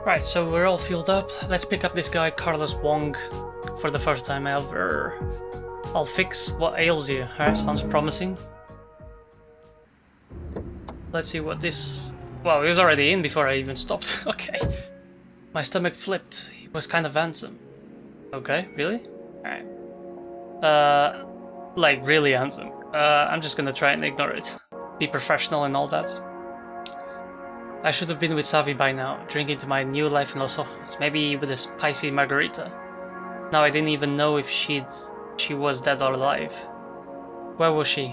Right, so we're all fueled up. Let's pick up this guy, Carlos Wong, for the first time ever. I'll fix what ails you. Alright, sounds promising. Let's see what this... Wow, he was already in before I even stopped. Okay. My stomach flipped. He was kind of handsome. Okay, really? Alright. Like, really handsome. I'm just gonna try and ignore it. Be professional and all that. I should have been with Savi by now, drinking to my new life in Los Ojos, maybe with a spicy margarita. Now I didn't even know if she was dead or alive. Where was she?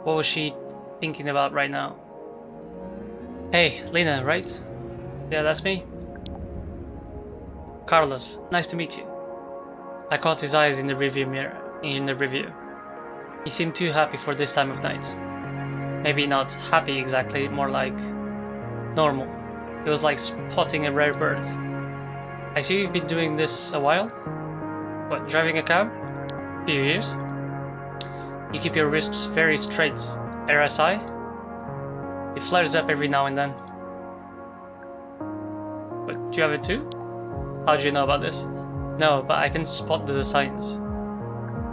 What was she thinking about right now? Hey, Lina, right? Yeah, that's me. Carlos, nice to meet you. I caught his eyes in the rearview mirror. He seemed too happy for this time of night. Maybe not happy exactly, more like normal. It was like spotting a rare bird. I see you've been doing this a while? What, driving a cab? Few years? You keep your wrists very straight, RSI? It flares up every now and then. But do you have it too? How do you know about this? No, but I can spot the signs.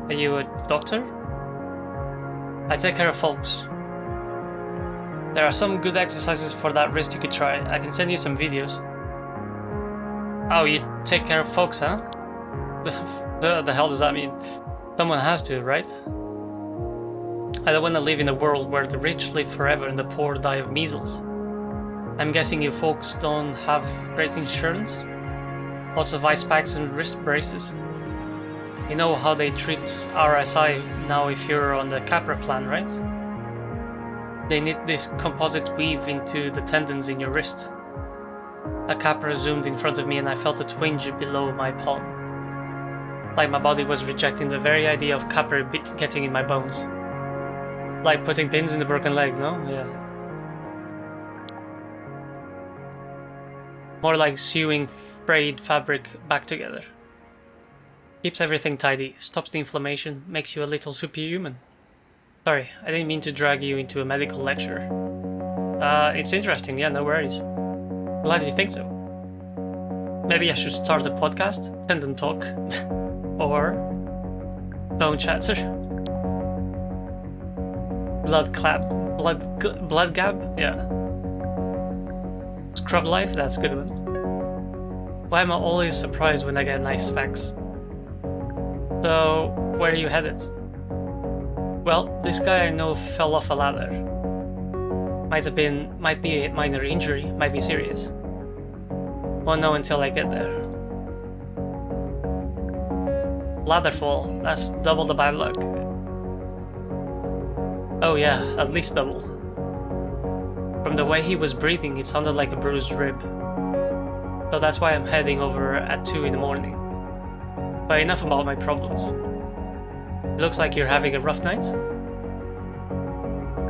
Are you a doctor? I take care of folks. There are some good exercises for that wrist you could try. I can send you some videos. Oh, you take care of folks, huh? The hell does that mean? Someone has to, right? I don't want to live in a world where the rich live forever and the poor die of measles. I'm guessing you folks don't have great insurance? Lots of ice packs and wrist braces. You know how they treat RSI now if you're on the Capra plan, right? They knit this composite weave into the tendons in your wrist. A Capra zoomed in front of me and I felt a twinge below my palm. Like my body was rejecting the very idea of Capra getting in my bones. Like putting pins in the broken leg, no? Yeah. More like sewing frayed fabric back together. Keeps everything tidy, stops the inflammation, makes you a little superhuman. Sorry, I didn't mean to drag you into a medical lecture. It's interesting, yeah, no worries. Glad you think so. Maybe I should start a podcast, Tend and Talk, or Bone Chatter. Blood Gab? Yeah. Scrub Life? That's a good one. Why am I always surprised when I get nice facts? So, where are you headed? Well, this guy I know fell off a ladder. Might be a minor injury, might be serious. Won't know until I get there. Ladder fall, that's double the bad luck. Oh yeah, at least double. From the way he was breathing, it sounded like a bruised rib. So that's why I'm heading over at 2 in the morning. But enough about my problems. It looks like you're having a rough night?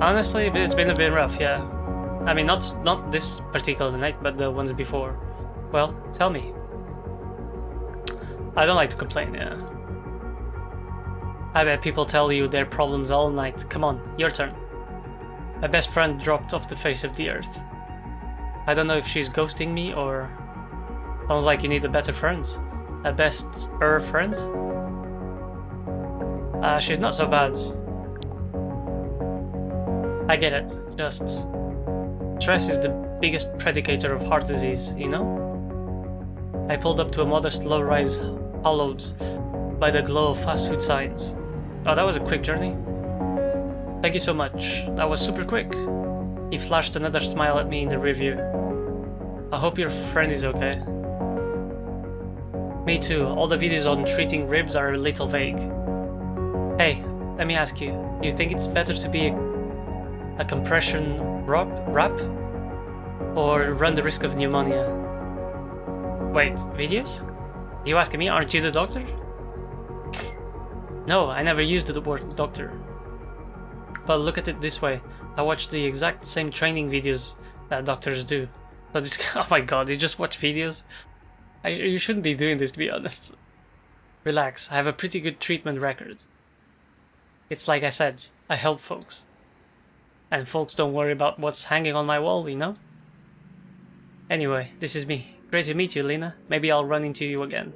Honestly, it's been a bit rough, yeah. I mean, not this particular night, but the ones before. Well, tell me. I don't like to complain, yeah. I bet people tell you their problems all night. Come on, your turn. My best friend dropped off the face of the earth. I don't know if she's ghosting me or... Sounds like you need a better friend. A best-er friend? She's not so bad. I get it, just... Stress is the biggest predicator of heart disease, you know? I pulled up to a modest low-rise hollowed by the glow of fast food signs. Oh, that was a quick journey. Thank you so much, that was super quick. He flashed another smile at me in the rearview. I hope your friend is okay. Me too, all the videos on treating ribs are a little vague. Hey, let me ask you, do you think it's better to be a compression wrap? Or run the risk of pneumonia? Wait, videos? You asking me, aren't you the doctor? No, I never used the word doctor. But look at it this way, I watch the exact same training videos that doctors do. So this, oh my god, you just watch videos? You shouldn't be doing this, to be honest. Relax, I have a pretty good treatment record. It's like I said, I help folks. And folks don't worry about what's hanging on my wall, you know? Anyway, this is me, Great to meet you, Lina. Maybe I'll run into you again.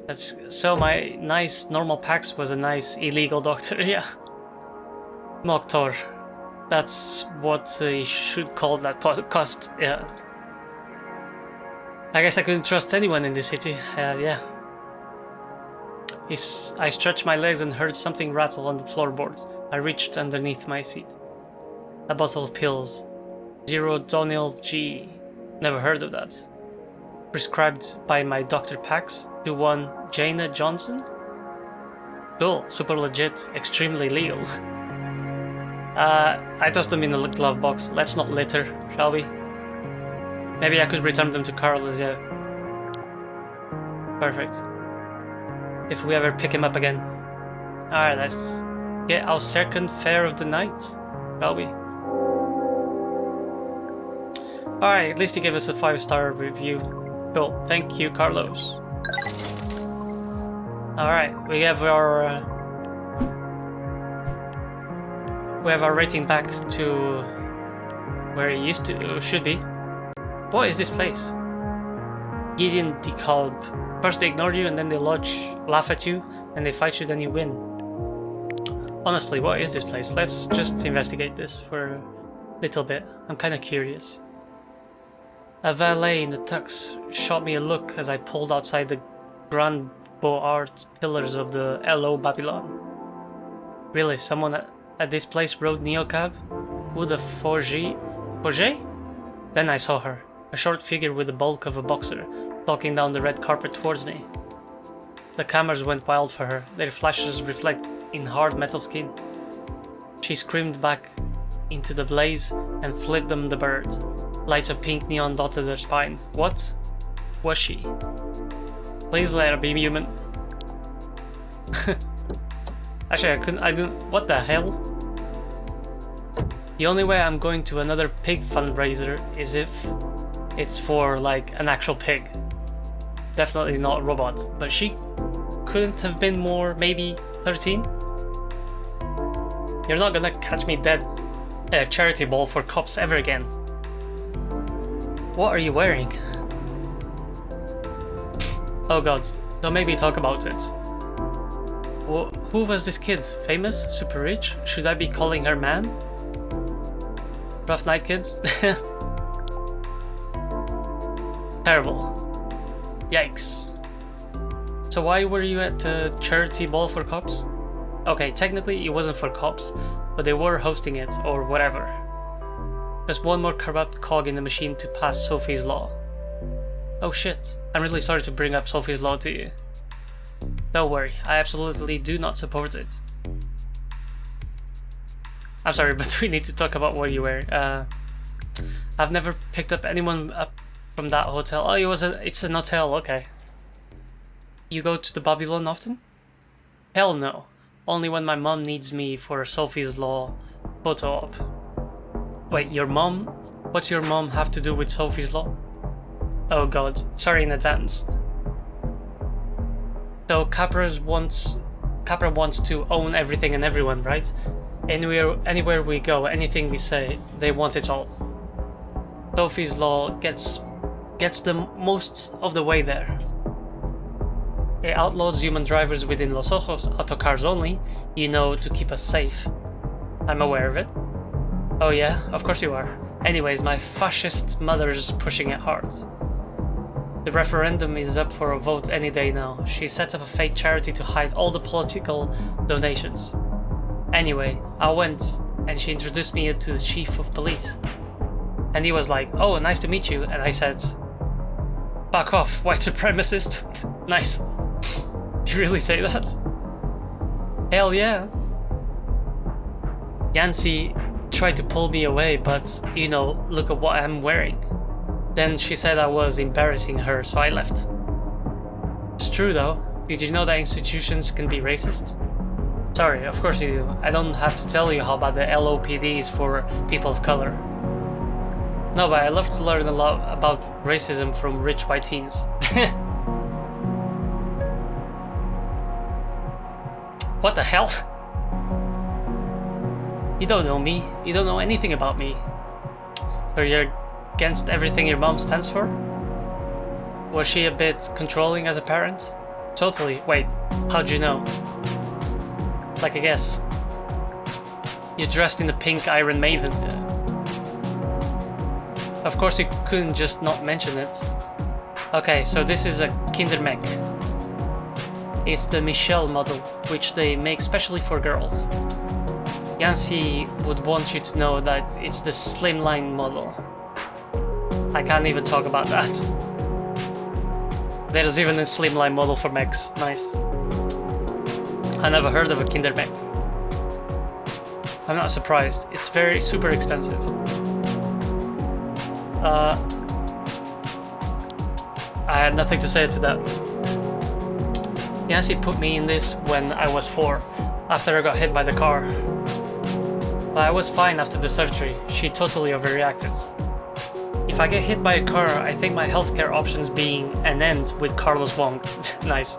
That's so my nice normal Pax was a nice illegal doctor, yeah. Moktor. That's what you should call that podcast, yeah. I guess I couldn't trust anyone in this city, yeah. I stretched my legs and heard something rattle on the floorboards. I reached underneath my seat. A bottle of pills. 0-Donil G. Never heard of that. Prescribed by my Dr. Pax to one Jaina Johnson? Cool, super legit, extremely legal. I tossed them in the glove box. Let's not litter, shall we? Maybe I could return them to Carlos, yeah. Perfect. If we ever pick him up again. Alright, let's get our second fare of the night, shall we? Alright, at least he gave us a 5-star review. Cool, thank you, Carlos. Alright, we have our rating back to where it should be. What is this place? Gideon DeKalb. First they ignore you and then they laugh at you, and they fight you, then you win. Honestly, what is this place? Let's just investigate this for a little bit. I'm kinda curious. A valet in the tux shot me a look as I pulled outside the Grand Beaux Arts pillars of the LO Babylon. Really, someone at this place rode Neocab? Who the Forget? Then I saw her, a short figure with the bulk of a boxer, stalking down the red carpet towards me. The cameras went wild for her, their flashes reflected in hard metal skin. She screamed back into the blaze and flipped them the bird. Lights of pink neon dotted her spine. What was she? Please let her be human. Actually, I didn't. What the hell? The only way I'm going to another pig fundraiser is if it's for, like, an actual pig. Definitely not a robot. But she couldn't have been more, maybe 13? You're not gonna catch me dead at a charity ball for cops ever again. What are you wearing? Oh god, don't make me talk about it. Who was this kid? Famous? Super rich? Should I be calling her man? Rough night, kids? Terrible. Yikes. So why were you at the charity ball for cops? Okay, technically it wasn't for cops, but they were hosting it, or whatever. Just one more corrupt cog in the machine to pass Sophie's Law. Oh shit, I'm really sorry to bring up Sophie's Law to you. Don't worry, I absolutely do not support it. I'm sorry, but we need to talk about what you wear. I've never picked up anyone up from that hotel. Oh, it's an hotel, okay. You go to the Babylon often? Hell no. Only when my mom needs me for a Sophie's Law photo op. Wait, your mom? What's your mom have to do with Sophie's Law? Oh god, sorry in advance. So Capra wants to own everything and everyone, right? Anywhere we go, anything we say, they want it all. Sophie's Law gets the most of the way there. It outlaws human drivers within Los Ojos, autocars only, you know, to keep us safe. I'm aware of it. Oh yeah, of course you are. Anyways, my fascist mother's pushing it hard. The referendum is up for a vote any day now. She set up a fake charity to hide all the political donations. Anyway, I went, and she introduced me to the chief of police. And he was like, oh, nice to meet you, and I said, fuck off, white supremacist. Nice. Did you really say that? Hell yeah. Yancy tried to pull me away, but, you know, look at what I'm wearing. Then she said I was embarrassing her, so I left. It's true though. Did you know that institutions can be racist? Sorry, of course you do. I don't have to tell you how bad the LOPD is for people of color. No, but I love to learn a lot about racism from rich white teens. What the hell? You don't know me. You don't know anything about me. So you're against everything your mom stands for? Was she a bit controlling as a parent? Totally. Wait, how'd you know? Like, I guess. You're dressed in the pink Iron Maiden. Of course you couldn't just not mention it. Okay, so this is a Kindermech. It's the Michelle model, which they make specially for girls. Yancy would want you to know that it's the slimline model. I can't even talk about that. There's even a slimline model for mechs. Nice. I never heard of a Kindermech. I'm not surprised. It's very super expensive. I had nothing to say to that. Yancy put me in this when I was 4, after I got hit by the car. But I was fine after the surgery. She totally overreacted. If I get hit by a car, I think my healthcare options being an end with Carlos Wong. Nice.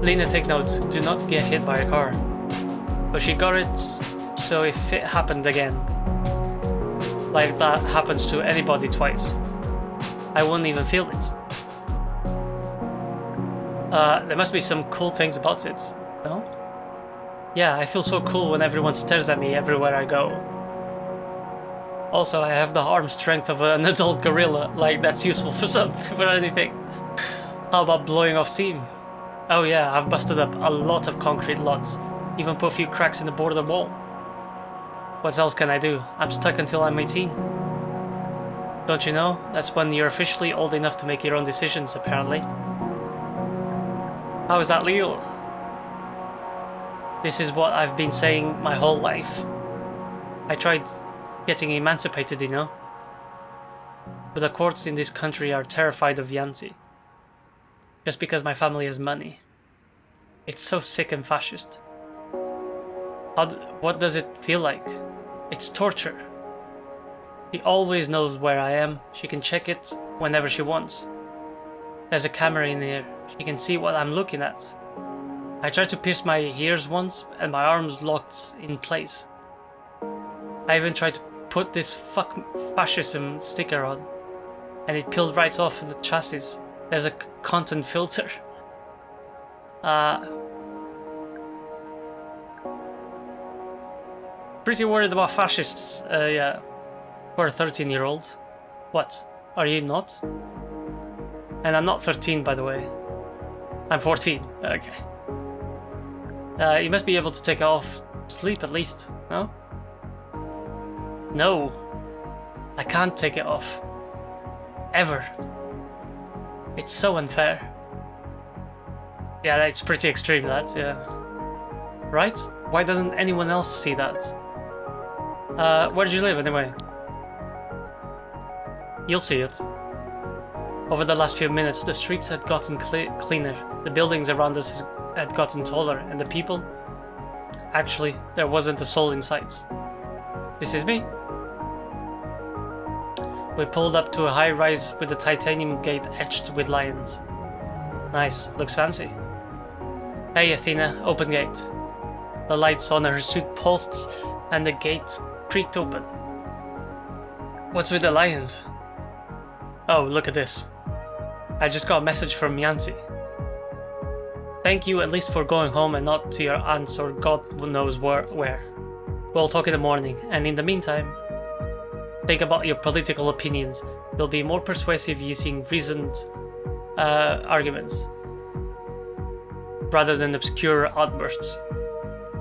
Lina, take notes. Do not get hit by a car. But she got it, so if it happened again, like that happens to anybody twice, I wouldn't even feel it. There must be some cool things about it, no? Yeah, I feel so cool when everyone stares at me everywhere I go. Also, I have the arm strength of an adult gorilla, like that's useful for something, for anything. How about blowing off steam? Oh yeah, I've busted up a lot of concrete lots, even put a few cracks in the border wall. What else can I do? I'm stuck until I'm 18. Don't you know? That's when you're officially old enough to make your own decisions, apparently. How is that legal? This is what I've been saying my whole life. I tried getting emancipated, you know? But the courts in this country are terrified of Yancy. Just because my family has money. It's so sick and fascist. What does it feel like? It's torture. She always knows where I am. She can check it whenever she wants. There's a camera in here. She can see what I'm looking at. I tried to pierce my ears once and my arms locked in place. I even tried to put this fuck fascism sticker on and it peeled right off the chassis. There's a content filter. Pretty worried about fascists, yeah. For a 13-year-old. What? Are you not? And I'm not 13, by the way. I'm 14. Okay. You must be able to take off sleep at least, no? No. I can't take it off. Ever. It's so unfair. Yeah, it's pretty extreme, that, yeah. Right? Why doesn't anyone else see that? Where do you live, anyway? You'll see it. Over the last few minutes, the streets had gotten cleaner, the buildings around us had gotten taller, and the people... Actually, there wasn't a soul in sight. This is me. We pulled up to a high-rise with a titanium gate etched with lions. Nice, looks fancy. Hey Athena, open gate. The lights on her suit pulsed and the gate creaked open. What's with the lions? Oh, look at this. I just got a message from Yancy. Thank you at least for going home and not to your aunt's or God knows where. We'll talk in the morning, and in the meantime, think about your political opinions. They'll be more persuasive using reasoned arguments, rather than obscure outbursts.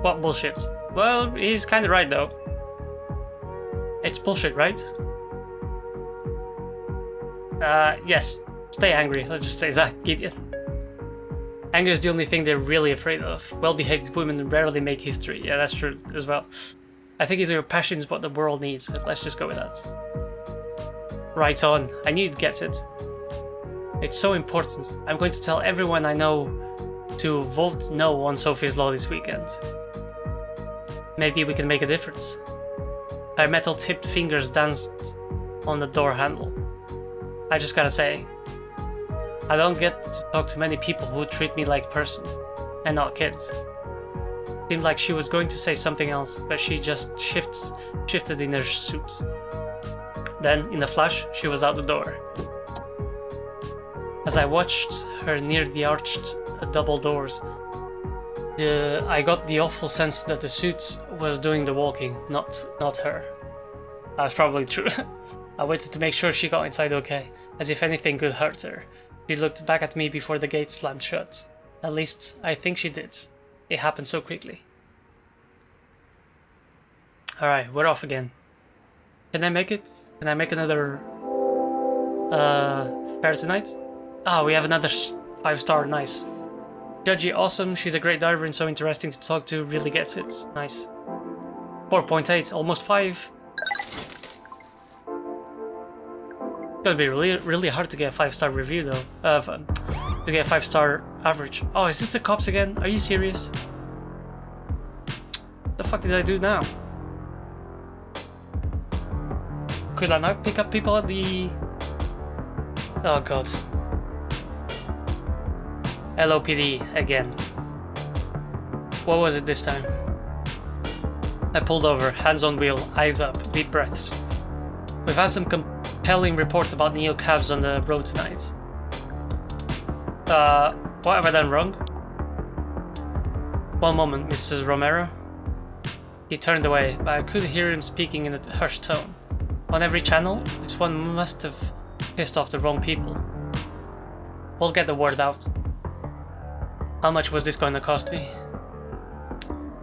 What bullshit? Well, he's kinda right though. It's bullshit, right? Yes. Stay angry, let's just say that, idiot. Anger is the only thing they're really afraid of. Well-behaved women rarely make history. Yeah, that's true as well. I think your passion is what the world needs. Let's just go with that. Right on. I knew you'd get it. It's so important. I'm going to tell everyone I know to vote no on Sophie's Law this weekend. Maybe we can make a difference. Her metal-tipped fingers danced on the door handle. I just gotta say, I don't get to talk to many people who treat me like person, and not kids. Seemed like she was going to say something else, but she just shifted in her suit. Then, in a flash, she was out the door. As I watched her near the arched double doors, I got the awful sense that the suit was doing the walking, not her. That's probably true. I waited to make sure she got inside okay, as if anything could hurt her. She looked back at me before the gate slammed shut. At least, I think she did. It happened so quickly. Alright, we're off again. Can I make it? Can I make another fair tonight? Ah, we have another 5-star, nice. Judgy, awesome, she's a great diver and so interesting to talk to, really gets it. Nice. 4.8, almost 5. It's gonna be really hard to get a 5-star review though. To get a 5-star average. Oh, is this the cops again? Are you serious? What the fuck did I do now? Could I not pick up people at the... Oh god. LOPD again. What was it this time? I pulled over, hands on wheel, eyes up, deep breaths. We've had some compelling reports about Neo cabs on the road tonight. What have I done wrong? One moment, Mrs. Romero. He turned away, but I could hear him speaking in a hushed tone. On every channel, this one must have pissed off the wrong people. We'll get the word out. How much was this going to cost me?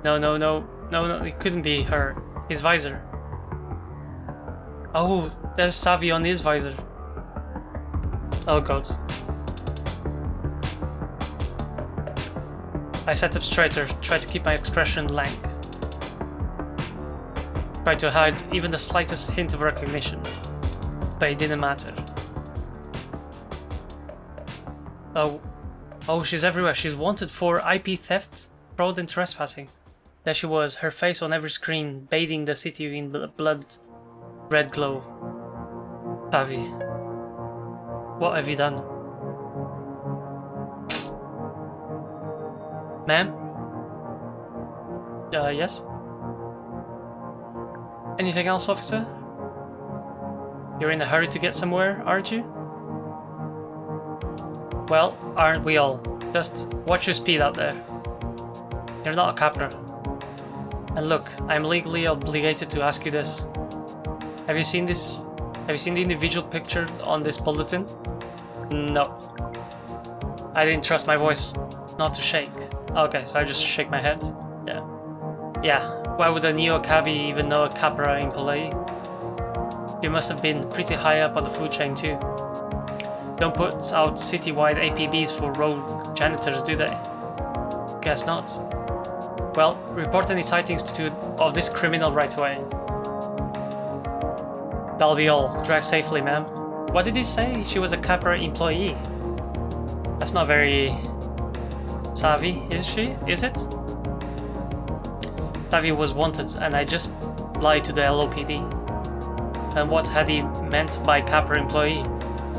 No, it couldn't be her. His visor. Oh, there's Savvy on his visor. Oh god. I sat up straighter, tried to keep my expression lank. Tried to hide even the slightest hint of recognition. But it didn't matter. Oh, she's everywhere. She's wanted for IP theft, fraud and trespassing. There she was, her face on every screen, bathing the city in blood red glow. Savvy. What have you done? Ma'am? Yes? Anything else, officer? You're in a hurry to get somewhere, aren't you? Well, aren't we all? Just watch your speed out there. You're not a capper. And look, I'm legally obligated to ask you this. Have you seen this? Have you seen the individual pictured on this bulletin? No. I didn't trust my voice not to shake. Okay, so I just shake my head. Yeah. Yeah, why would a Neo cabbie even know a Capra employee? You must have been pretty high up on the food chain too. Don't put out citywide APBs for rogue janitors, do they? Guess not. Well, report any sightings of this criminal right away. That'll be all. Drive safely, ma'am. What did he say? She was a Capra employee. That's not very... savvy, is she? Is it? Savvy was wanted, and I just lied to the LOPD. And what had he meant by Capra employee?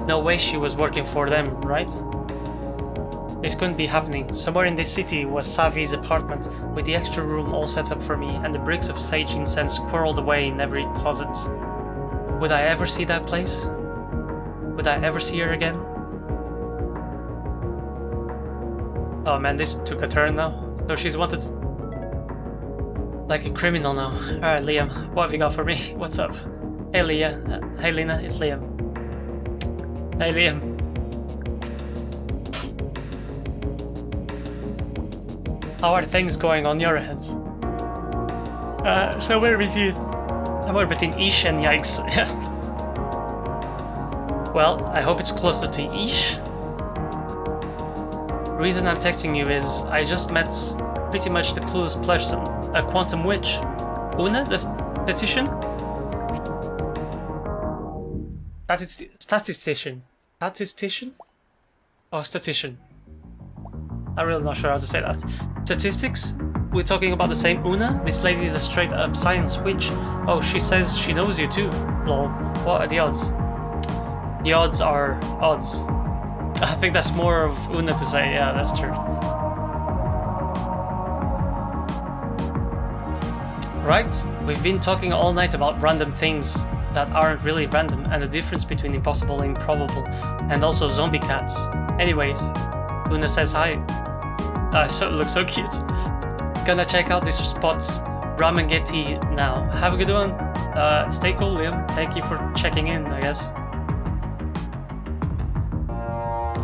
No way she was working for them, right? This couldn't be happening. Somewhere in this city was Savvy's apartment, with the extra room all set up for me, and the bricks of sage incense squirreled away in every closet. Would I ever see that place? Would I ever see her again? Oh man, this took a turn now. So she's wanted like a criminal now. Alright, Liam, what have you got for me? What's up? Hey Leah. Hey Lina, it's Liam. Hey Liam. How are things going on your end? Somewhere between Ish and Yikes. Well, I hope it's closer to Ish. Reason I'm texting you is I just met pretty much the clueless person, a quantum witch. Una, the statistician? Statistician? Or statistician? I'm really not sure how to say that. Statistics? We're talking about the same Una? This lady is a straight up science witch. Oh, she says she knows you too. Lol. What are the odds? The odds are odds. I think that's more of Una to say, yeah, that's true. Right, we've been talking all night about random things that aren't really random, and the difference between impossible and improbable, and also zombie cats. Anyways, Luna says hi. Looks so cute. Gonna check out this spot's Ramangeti now. Have a good one. Stay cool, Liam. Thank you for checking in, I guess.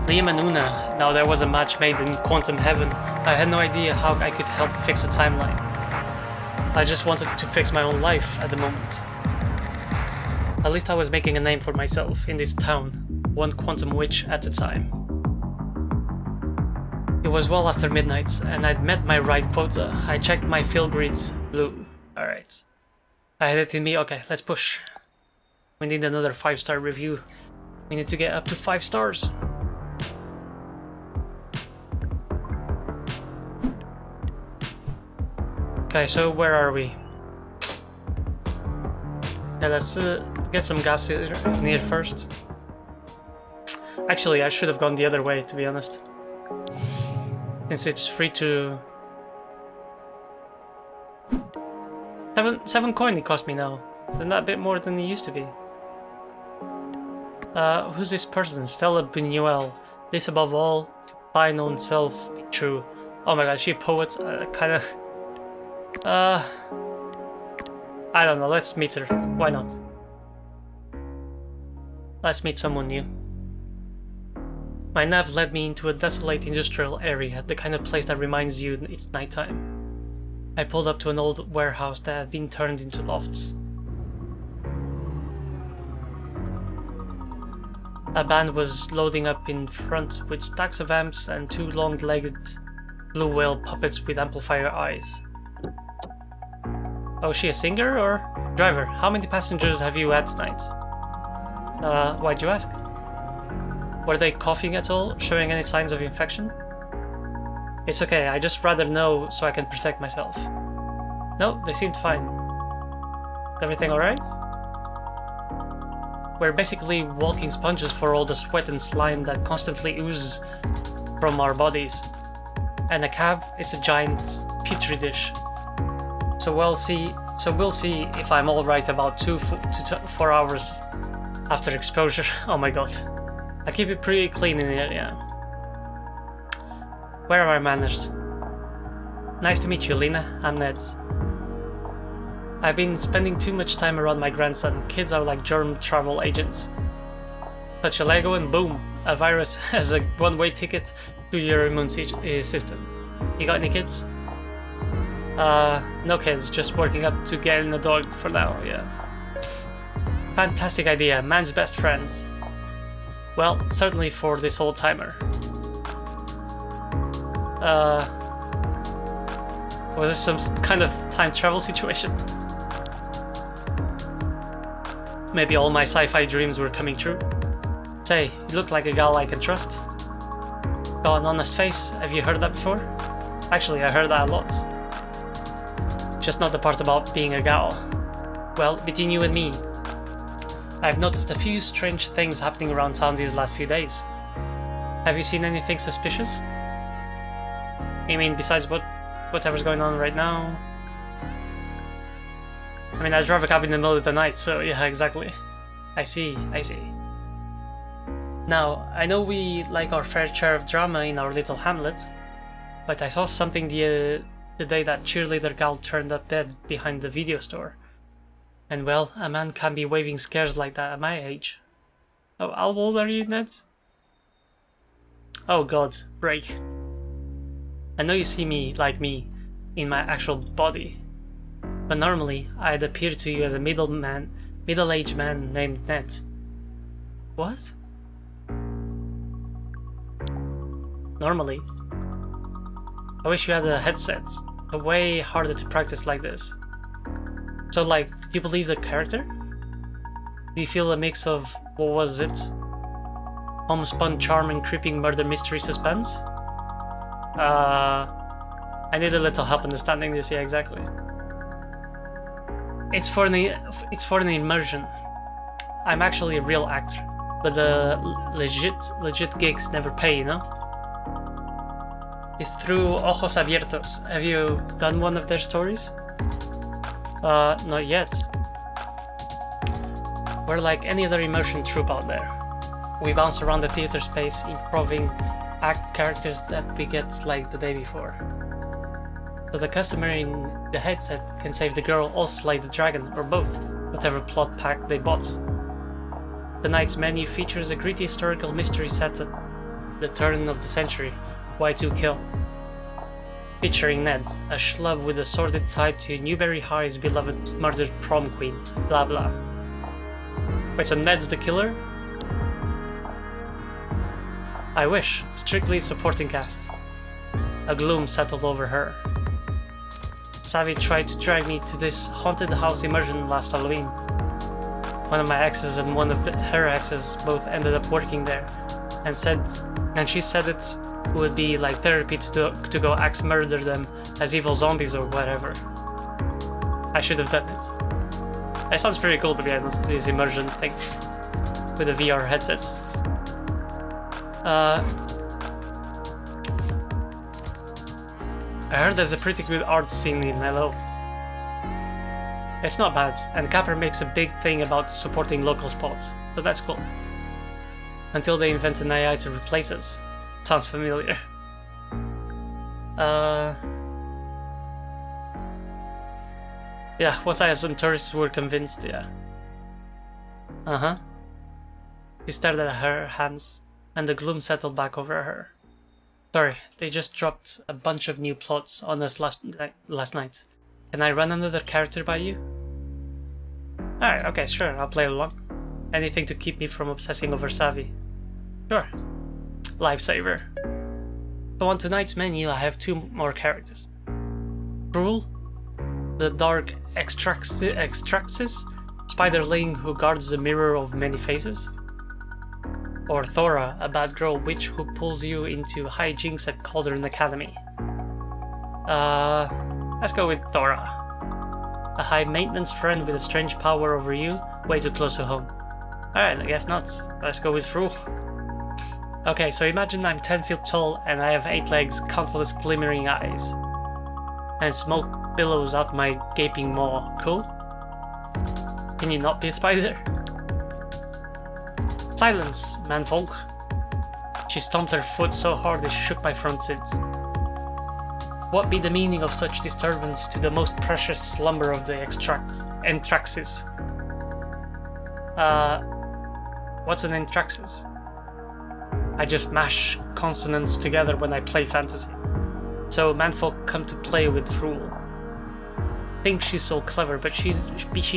Liam and Una. Now there was a match made in quantum heaven. I had no idea how I could help fix a timeline. I just wanted to fix my own life at the moment. At least I was making a name for myself in this town, one quantum witch at a time. It was well after midnight, and I'd met my right quota. I checked my fill grids. Blue. Alright. I had it in me. Okay, let's push. We need another 5-star review. We need to get up to 5 stars. Okay, so where are we? Yeah, let's get some gas in here first. Actually, I should have gone the other way, to be honest. Since it's free to... 7 coin it cost me now. Isn't that a bit more than it used to be? Who's this person? Stella Buñuel. This above all, to find own self be true. Oh my god, she a poet? Kinda... I don't know, let's meet her. Why not? Let's meet someone new. My nav led me into a desolate industrial area, the kind of place that reminds you it's nighttime. I pulled up to an old warehouse that had been turned into lofts. A band was loading up in front with stacks of amps and 2 long-legged blue whale puppets with amplifier eyes. Oh, is she a singer or? Driver, how many passengers have you had tonight? Why'd you ask? Were they coughing at all? Showing any signs of infection? It's okay, I just rather know so I can protect myself. No, they seemed fine. Is everything alright? We're basically walking sponges for all the sweat and slime that constantly oozes from our bodies. And a cab, it's a giant petri dish. So we'll see if I'm alright about 2 to 4 hours after exposure. Oh my god. I keep it pretty clean in here, yeah. Where are my manners? Nice to meet you, Lina. I'm Ned. I've been spending too much time around my grandson. Kids are like germ travel agents. Touch a Lego and boom, a virus has a one-way ticket to your immune system. You got any kids? No kids, just working up to getting a dog for now, yeah. Fantastic idea, man's best friends. Well, certainly for this old timer. Was this some kind of time travel situation? Maybe all my sci-fi dreams were coming true. Say, you look like a gal I can trust. Got an honest face, have you heard that before? Actually, I heard that a lot. Just not the part about being a gal. Well, between you and me, I've noticed a few strange things happening around town these last few days. Have you seen anything suspicious? I mean, besides whatever's going on right now? I mean, I drove a cab in the middle of the night, so yeah, exactly. I see. Now, I know we like our fair share of drama in our little hamlet, but I saw something the day that cheerleader gal turned up dead behind the video store. And well, a man can't be waving scares like that at my age. Oh, how old are you, Ned? Oh god, break. I know you see me like me, in my actual body. But normally, I'd appear to you as a middle-aged man named Ned. What? Normally. I wish you had a headset. It's way harder to practice like this. So like, did you believe the character? Do you feel a mix of, what was it? Homespun charm and creeping murder mystery suspense? I need a little help understanding this, yeah, exactly. It's for an immersion. I'm actually a real actor, but the legit gigs never pay, you know? It's through Ojos Abiertos. Have you done one of their stories? Not yet. We're like any other immersion troupe out there. We bounce around the theater space, improving act characters that we get like the day before. So the customer in the headset can save the girl or slay the dragon, or both, whatever plot pack they bought. Tonight's menu features a gritty historical mystery set at the turn of the century, Y2Kill. Featuring Ned, a schlub with a sordid tie to Newberry High's beloved murdered prom queen, blah blah. Wait, so Ned's the killer? I wish. Strictly supporting cast. A gloom settled over her. Savvy tried to drag me to this haunted house immersion last Halloween. One of my exes and one of her exes both ended up working there, and she said it would be like therapy to go axe murder them as evil zombies or whatever. I should have done it. It sounds pretty cool, to be honest, this immersion thing with the VR headsets. I heard there's a pretty good art scene in LO. It's not bad, and Capper makes a big thing about supporting local spots, so that's cool. Until they invent an AI to replace us. Sounds familiar. Yeah, once I had some tourists who were convinced, yeah. She stared at her hands, and the gloom settled back over her. Sorry, they just dropped a bunch of new plots on us last night. Can I run another character by you? Alright, okay, sure, I'll play along. Anything to keep me from obsessing over Savvy. Sure. Lifesaver. So on tonight's menu I have two more characters. Cruel, the dark Extraxis, spiderling who guards the mirror of many faces. Or Thora, a bad girl witch who pulls you into hijinks at Cauldron Academy. Let's go with Thora. A high-maintenance friend with a strange power over you, way too close to home. Alright, I guess not. Let's go with Rule. Okay, so imagine I'm 10 feet tall and I have 8 legs, countless glimmering eyes. And smoke billows out my gaping maw. Cool? Can you not be a spider? Silence, manfolk. She stomped her foot so hard it shook my front seats. What be the meaning of such disturbance to the most precious slumber of the Entraxis? What's an Entraxis? I just mash consonants together when I play fantasy. So manfolk come to play with Fool. Think she's so clever, but she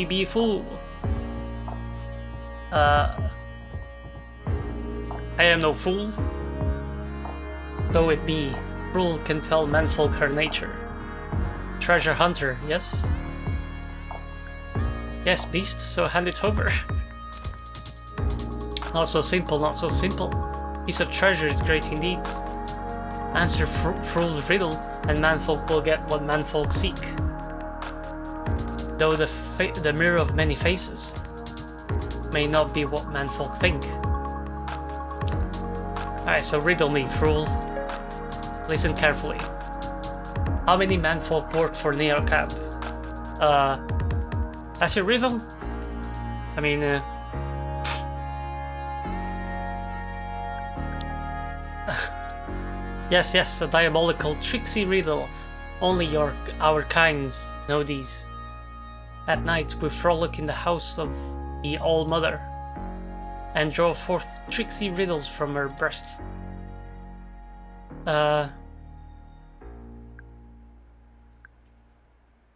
be a fool. I am no fool. Though it be, Fool can tell manfolk her nature. Treasure hunter, yes? Yes, beast, so hand it over. Not so simple, not so simple. Piece of treasure is great indeed. Answer Fool's riddle, and manfolk will get what manfolk seek. Though the mirror of many faces may not be what manfolk think. Alright, so riddle me, Fool. Listen carefully. How many manfolk work for Neocab? That's your riddle? I mean, Yes, a diabolical, tricksy riddle. Only our kinds know these. At night we frolic in the house of the All-Mother, and draw forth tricksy riddles from her breast.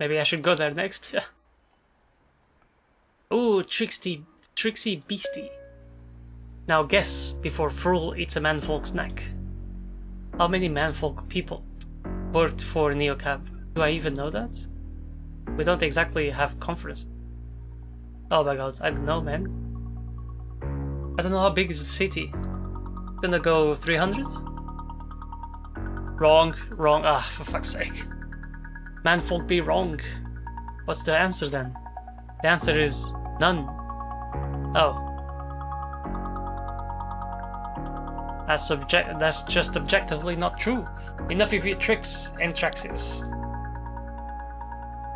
Maybe I should go there next. Ooh, tricksy beastie. Now guess before Fool eats a manfolk snack. How many manfolk people worked for Neocab? Do I even know that? We don't exactly have conference. Oh my god, I don't know, man. I don't know how big is the city. Gonna go 300? Wrong. Ah, for fuck's sake. Manfolk be wrong. What's the answer then? The answer is none. Oh. That's just objectively not true. Enough of your tricks, Entraxis.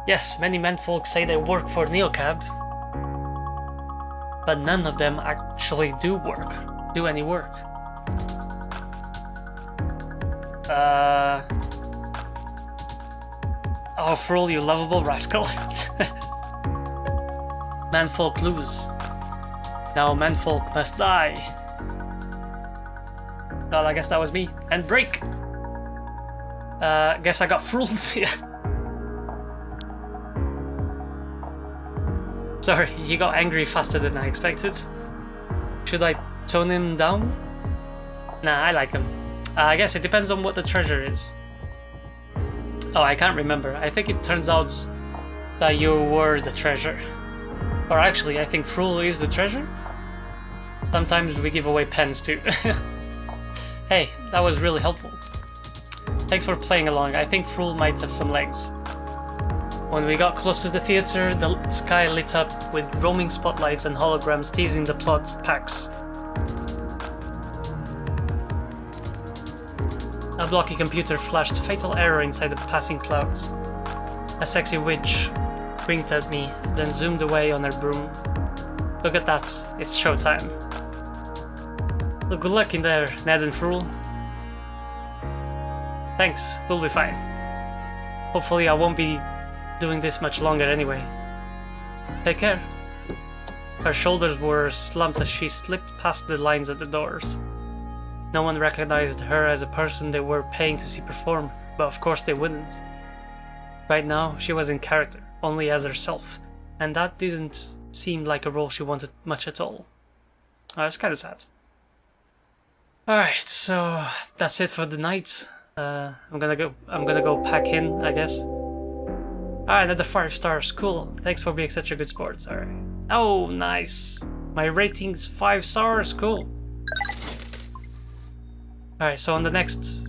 Yes, many menfolk say they work for Neocab. but none of them actually do any work. Oh, Frol, you lovable rascal. Manfolk lose. Now Manfolk must die. Well, I guess that was me. And break! Guess I got fooled here. Sorry, he got angry faster than I expected. Should I tone him down? Nah, I like him. I guess it depends on what the treasure is. Oh, I can't remember. I think it turns out that you were the treasure. Or actually, I think Frul is the treasure. Sometimes we give away pens too. Hey, that was really helpful. Thanks for playing along. I think Frul might have some legs. When we got close to the theater, the sky lit up with roaming spotlights and holograms teasing the plot packs. A blocky computer flashed fatal error inside the passing clouds. A sexy witch winked at me, then zoomed away on her broom. Look at that, it's showtime. Well, good luck in there, Ned and Frul. Thanks, we'll be fine. Hopefully I won't be doing this much longer anyway. Take care. Her shoulders were slumped as she slipped past the lines at the doors. No one recognized her as a person they were paying to see perform, but of course they wouldn't. Right now, she was in character, only as herself, and that didn't seem like a role she wanted much at all. It's kinda sad. Alright, so that's it for the night. I'm gonna go pack in, I guess. Alright, another 5 stars, cool. Thanks for being such a good sport. Alright. Oh, nice. My rating's 5 stars, cool. Alright, so on the next...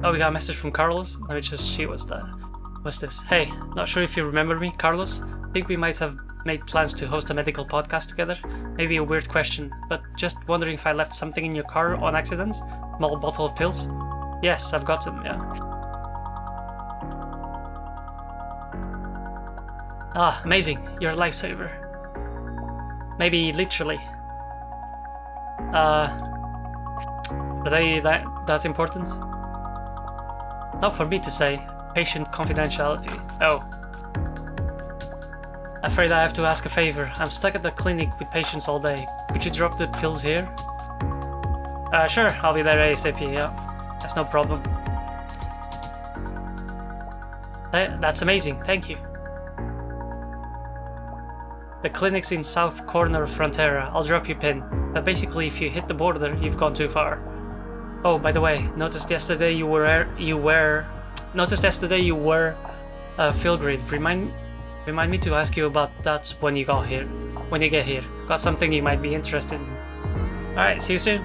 Oh, we got a message from Carlos. Let me just see what's this. Hey, not sure if you remember me, Carlos. Think we might have made plans to host a medical podcast together. Maybe a weird question, but just wondering if I left something in your car on accident? Small bottle of pills? Yes, I've got them, yeah. Ah, amazing. You're a lifesaver. Maybe literally. Are they that important? Not for me to say. Patient confidentiality. Oh. Afraid I have to ask a favor. I'm stuck at the clinic with patients all day. Could you drop the pills here? Sure. I'll be there ASAP, yeah. That's no problem. That's amazing. Thank you. The clinic's in south corner of Frontera. I'll drop you a pin. But basically, if you hit the border, you've gone too far. Oh, by the way, noticed yesterday you were Filgrid. Remind me to ask you about that when you get here. Got something you might be interested in. Alright, see you soon.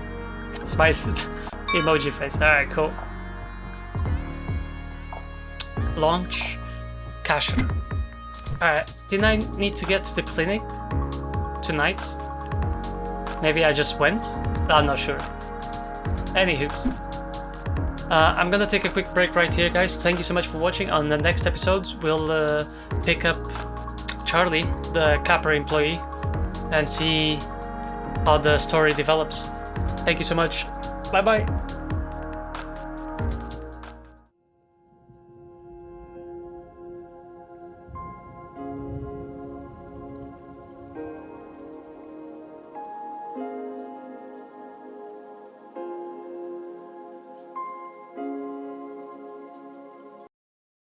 Smile emoji face. Alright, cool. Launch. Casher. Alright, didn't I need to get to the clinic tonight? Maybe I just went? I'm not sure. Anywho's. I'm gonna take a quick break right here, guys. Thank you so much for watching. On the next episodes, we'll pick up Charlie, the Capra employee, and see how the story develops. Thank you so much. Bye-bye.